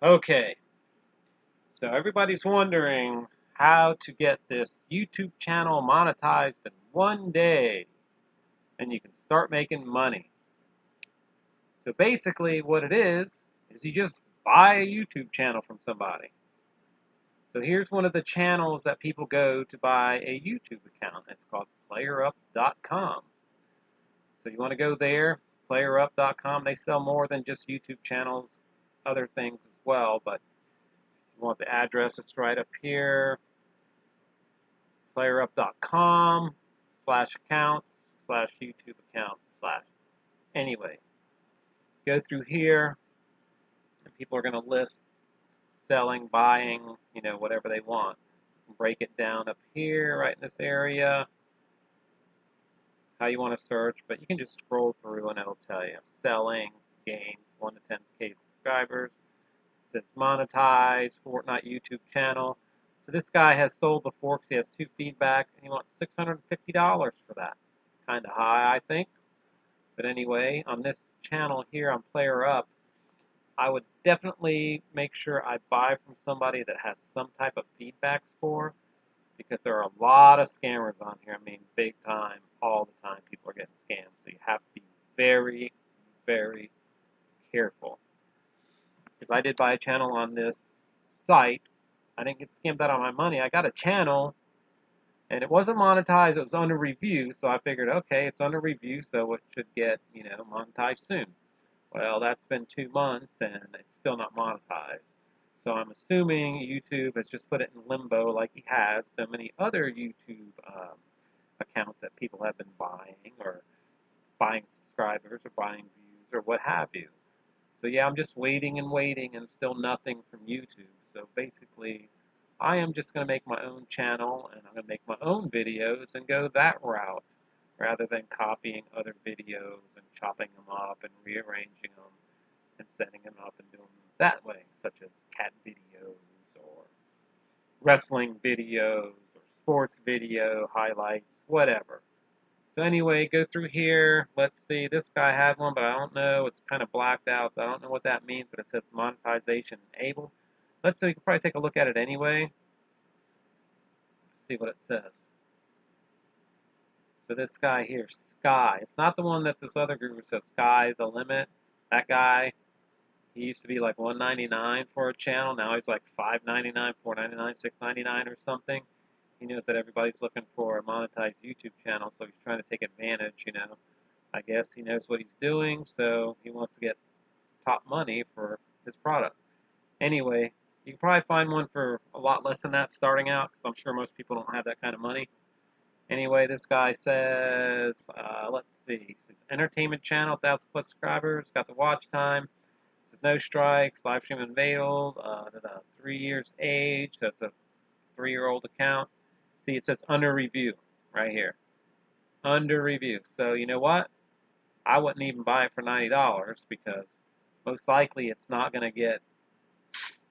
Okay, so everybody's wondering how to get this YouTube channel monetized in one day and you can start making money. So basically, what it is you just buy a YouTube channel from somebody. So here's one of the channels that people go to buy a YouTube account. It's called playerup.com. So you want to go there, playerup.com. They sell more than just YouTube channels, other things as well, but you want the address, it's right up here. Playerup.com/accounts/YouTube account/ anyway. Go through here, and people are going to list selling, buying, whatever they want. Break it down up here, right in this area, how you want to search, but you can just scroll through and it'll tell you. Selling, gains, 1 to 10K subscribers. It says monetized, Fortnite YouTube channel. So this guy has sold before because he has 2 feedback, and he wants $650 for that. Kind of high, I think. But anyway, on this channel here on Player Up, I would definitely make sure I buy from somebody that has some type of feedback score because there are a lot of scammers on here. I mean, big time, all the time, people are getting scammed. So you have to be very, very careful. Because I did buy a channel on this site. I didn't get scammed out of my money. I got a channel, and it wasn't monetized. It was under review, so I figured, okay, it's under review, so it should get, monetized soon. Well, that's been 2 months, and it's still not monetized. So I'm assuming YouTube has just put it in limbo like he has so many other YouTube accounts that people have been buying or buying subscribers or buying views or what have you. So yeah, I'm just waiting and waiting and still nothing from YouTube. So basically, I am just going to make my own channel and I'm going to make my own videos and go that route rather than copying other videos and chopping them up and rearranging them and setting them up and doing them that way, such as cat videos or wrestling videos or sports video highlights, whatever. So anyway, go through here. Let's see. This guy had one, but I don't know. It's kind of blacked out, so I don't know what that means, but it says monetization enabled. Let's see. We can probably take a look at it anyway. See what it says. So this guy here, Sky. It's not the one that this other guru says, Sky the limit. That guy, he used to be like $1.99 for a channel. Now he's like $5.99, $4.99, $6.99 or something. He knows that everybody's looking for a monetized YouTube channel, so he's trying to take advantage. I guess he knows what he's doing, so he wants to get top money for his product. Anyway, you can probably find one for a lot less than that starting out, because I'm sure most people don't have that kind of money. Anyway, this guy says, let's see, says entertainment channel, 1,000 plus subscribers, got the watch time, says no strikes, live stream enabled, 3 years age, so it's a 3-year-old account. See, it says under review right here. Under review. So you know what? I wouldn't even buy it for $90 because most likely it's not going to get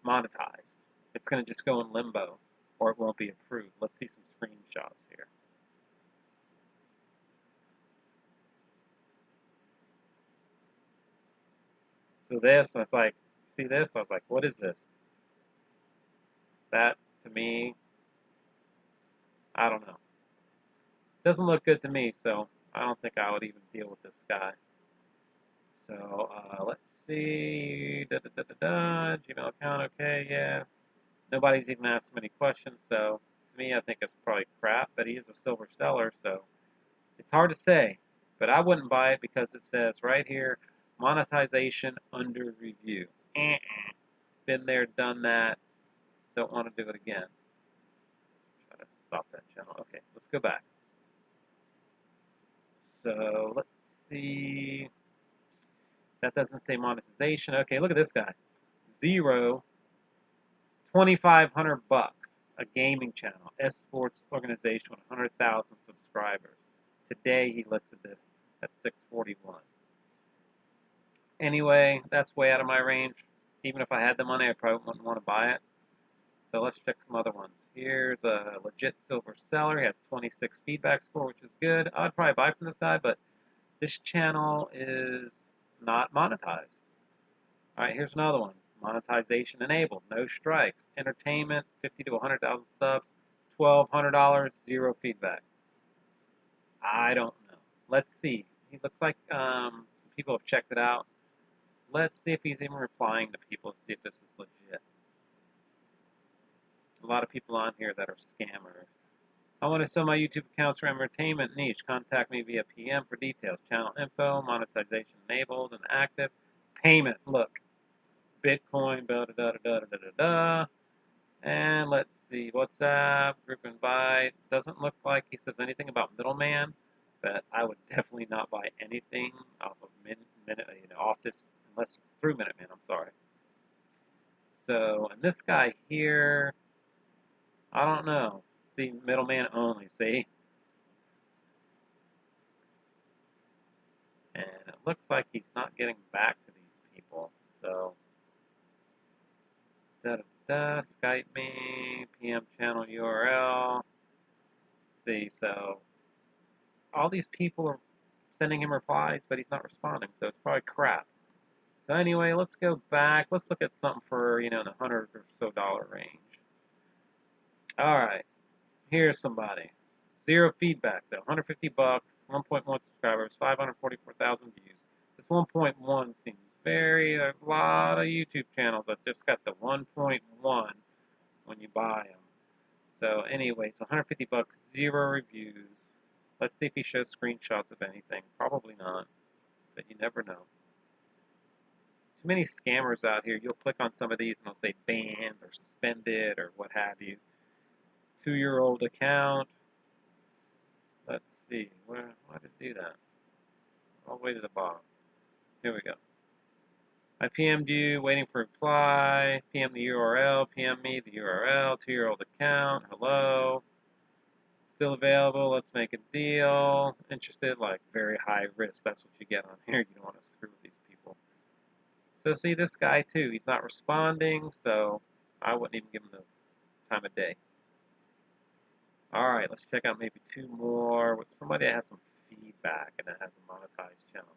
monetized. It's going to just go in limbo or it won't be approved. Let's see some screenshots here. So this, I was like, see this? I was like, what is this? That, to me, I don't know. Doesn't look good to me, so I don't think I would even deal with this guy. So let's see. Gmail account, okay, yeah. Nobody's even asked many questions, so to me, I think it's probably crap, but he is a silver seller, so it's hard to say. But I wouldn't buy it because it says right here, monetization under review. Been there, done that. Don't want to do it again. Try to stop that channel. Okay, let's go back. So let's see. That doesn't say monetization. Okay, look at this guy. Zero, 2,500 bucks. A gaming channel, esports organization with 100,000 subscribers. Today he listed this at 641. Anyway, that's way out of my range. Even if I had the money, I probably wouldn't want to buy it. So let's check some other ones. Here's a legit silver seller. He has 26 feedback score, which is good. I'd probably buy from this guy, but this channel is not monetized. All right, here's another one. monetization enabled, no strikes. Entertainment, 50 to 100,000 subs, $1,200, zero feedback. I don't know. Let's see. He looks like some people have checked it out. Let's see if he's even replying to people to see if this is legit. A lot of people on here that are scammers. I want to sell my YouTube accounts for entertainment niche. Contact me via PM for details. Channel info, monetization enabled and active. Payment, look. Bitcoin, da da da da da da da. And let's see, WhatsApp, group invite. Doesn't look like he says anything about middleman, but I would definitely not buy anything off of off this unless it's through Minuteman. I'm sorry. So, and this guy here, I don't know. See, middleman only. See, and it looks like he's not getting back to these people. So, da da da. Skype me, PM channel URL. See, so all these people are sending him replies, but he's not responding, so it's probably crap. So anyway, let's go back. Let's look at something for, in the $100 or so range. All right, here's somebody. Zero feedback though. 150 bucks, 1.1 subscribers, 544,000 views. This 1.1 seems a lot of YouTube channels that just got the 1.1 when you buy them. So anyway, it's 150 bucks, zero reviews. Let's see if he shows screenshots of anything. Probably not, but you never know. Too many scammers out here. You'll click on some of these and they'll say banned or suspended or what have you. 2-year-old account. Let's see. Why did it do that? All the way to the bottom. Here we go. I PM'd you, waiting for reply. PM the URL. PM me the URL. 2-year-old account. Hello. Still available. Let's make a deal. Interested, like very high risk. That's what you get on here. You don't want to screw with these people. So see this guy too. He's not responding, so I wouldn't even give him the time of day. All right, let's check out maybe two more with somebody that has some feedback and that has a monetized channel.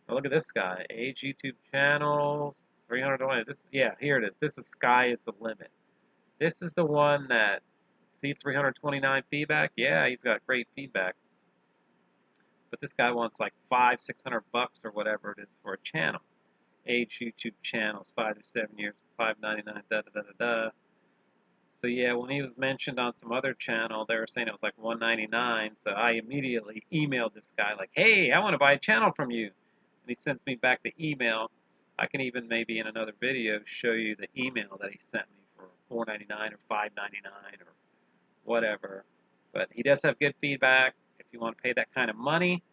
Now look at this guy. Age YouTube channels, 320. Here it is. This is sky is the limit. This is the one that, see 329 feedback? Yeah, he's got great feedback. But this guy wants like $500-600 or whatever it is for a channel. Age YouTube channels, 5 to 7 years, $5.99, da da da da da. So yeah, when he was mentioned on some other channel, they were saying it was like $1.99. So I immediately emailed this guy like, "Hey, I want to buy a channel from you," and he sends me back the email. I can even maybe in another video show you the email that he sent me for $4.99 or $5.99 or whatever. But he does have good feedback. If you want to pay that kind of money,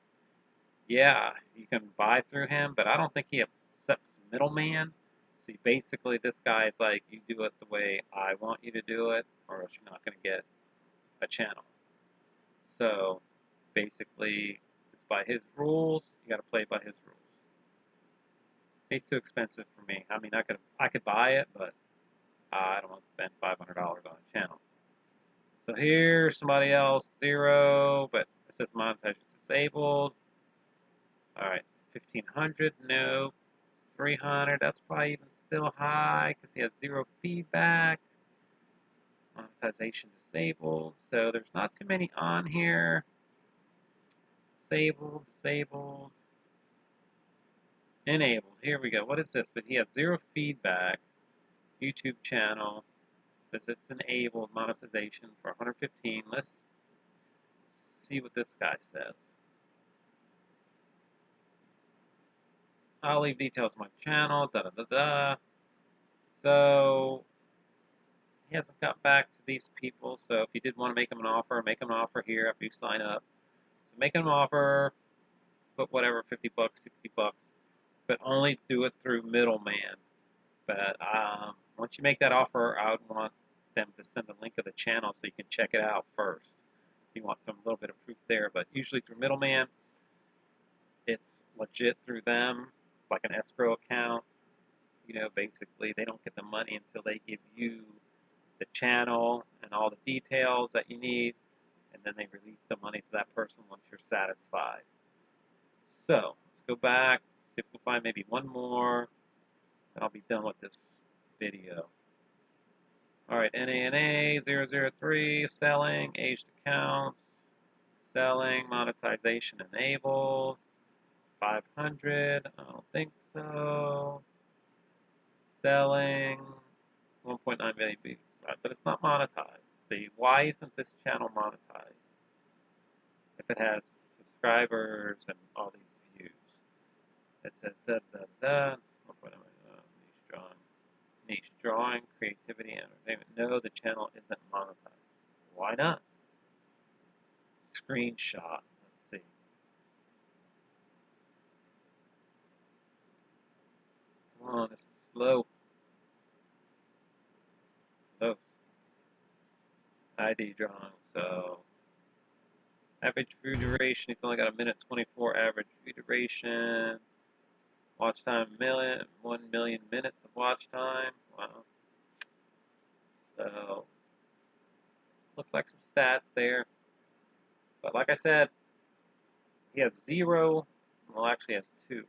yeah, you can buy through him. But I don't think he accepts middleman. See, basically, this guy is like, you do it the way I want you to do it, or else you're not going to get a channel. So, basically, it's by his rules. You got to play by his rules. He's too expensive for me. I mean, I could buy it, but I don't want to spend $500 on a channel. So here's somebody else, zero, but it says monetization disabled. All right, 1,500, no. 300, that's probably even still high because he has zero feedback. Monetization disabled. So there's not too many on here. Disabled, disabled. Enabled. Here we go. What is this? But he has zero feedback. YouTube channel. Says it's enabled. Monetization for 115. Let's see what this guy says. I'll leave details on my channel. Da da da da. So he hasn't got back to these people. So if you did want to make him an offer here after you sign up. So make him an offer. Put whatever, 50 bucks, 60 bucks, but only do it through middleman. But once you make that offer, I would want them to send a link of the channel so you can check it out first. If you want some little bit of proof there, but usually through middleman, it's legit through them. It's like an escrow account. Basically they don't get the money until they give you the channel and all the details that you need, and then they release the money to that person once you're satisfied. So let's go back, see if we can find maybe one more. and I'll be done with this video. Alright, NANA003, selling, aged accounts, selling, monetization enabled, 500, I don't think so. Selling, 1.9 million views, but it's not monetized. See, why isn't this channel monetized? If it has subscribers and all these views. It says da da da, niche drawing. Niche drawing, creativity, entertainment. No, the channel isn't monetized. Why not? Screenshot. Let's see. Come on, this is slow. Slow. ID drawing. So average view duration. He's only got a minute 24 average view duration. Watch time 1 million minutes of watch time. Wow. So looks like some stats there. But like I said, he has 0. Well, actually has 2.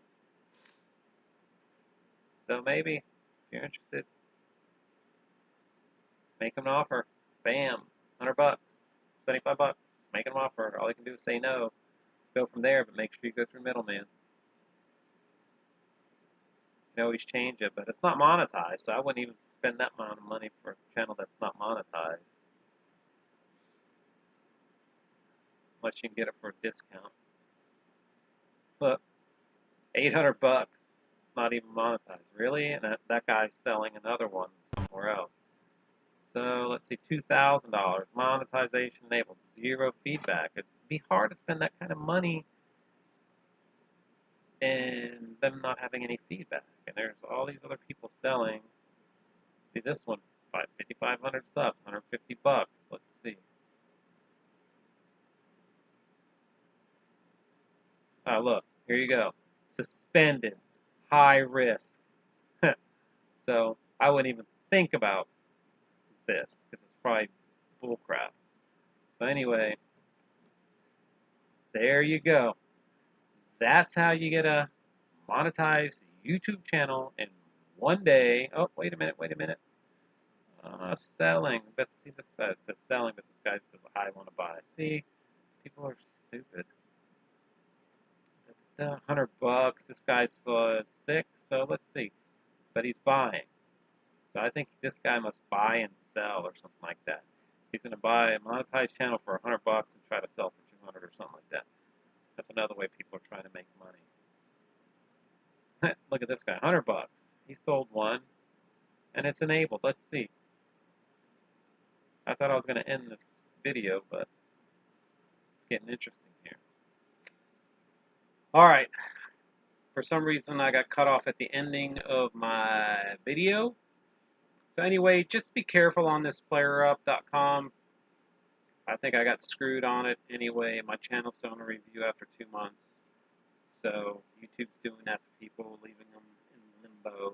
So maybe if you're interested, make him an offer. Bam, $100, $75. Make him an offer. All you can do is say no. Go from there, but make sure you go through middleman. You can always change it, but it's not monetized, so I wouldn't even spend that amount of money for a channel that's not monetized. Unless you can get it for a discount. But $800, it's not even monetized. Really? And that guy's selling another one somewhere else. So let's see, $2,000, monetization enabled, 0 feedback. It'd be hard to spend that kind of money and them not having any feedback. And there's all these other people selling. See this one, 5,500 subs, $150. Let's see. Oh, look, here you go. Suspended, high risk. So I wouldn't even think about this because it's probably bullcrap. So anyway, there you go. That's how you get a monetized YouTube channel in one day. Oh, wait a minute. Selling. But see, this says selling, but this guy says, I want to buy. See, people are stupid. $100. This guy's 6, so let's see. But he's buying. So I think this guy must buy and sell or something like that. He's going to buy a monetized channel for $100 and try to sell for 200 or something like that. That's another way people are trying to make money. Look at this guy, $100. He sold one, and it's enabled. Let's see. I thought I was going to end this video, but it's getting interesting here. All right. For some reason, I got cut off at the ending of my video. So anyway, just be careful on this playerup.com. I think I got screwed on it anyway. My channel's still on a review after 2 months. So YouTube's doing that to people, leaving them in limbo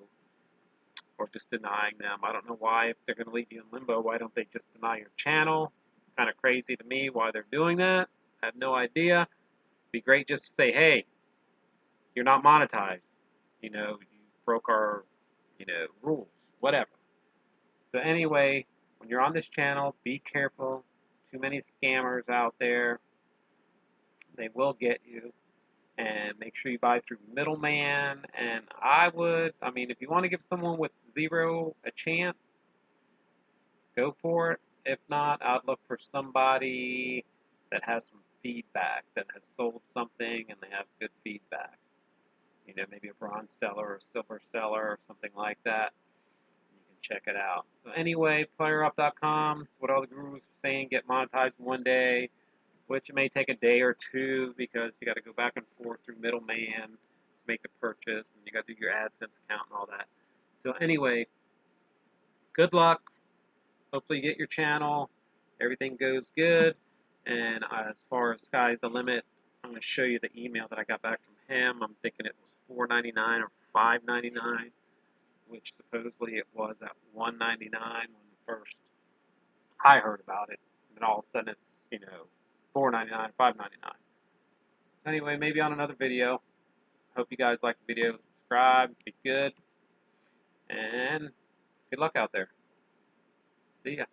or just denying them. I don't know why. If they're going to leave you in limbo, why don't they just deny your channel? Kind of crazy to me why they're doing that. I have no idea. It'd be great just to say, hey, you're not monetized. You broke our, rules, whatever. So anyway, when you're on this channel, be careful. Too many scammers out there. They will get you. And make sure you buy through middleman. And if you want to give someone with 0 a chance, go for it. If not, I'd look for somebody that has some feedback, that has sold something and they have good feedback. Maybe a bronze seller or a silver seller or something like that. You can check it out. So anyway, playerup.com, it's what all the gurus are saying, get monetized in one day, which may take a day or 2 because you got to go back and forth through middleman to make the purchase, and you got to do your AdSense account and all that. So anyway, good luck. Hopefully you get your channel. Everything goes good. And as far as sky's the limit, I'm going to show you the email that I got back from him. I'm thinking it was $4.99 or $5.99, which supposedly it was at $1.99 when first I heard about it. And then all of a sudden it's, $4.99, $5.99. So anyway, maybe on another video. Hope you guys like the video. Subscribe. Be good. And good luck out there. See ya.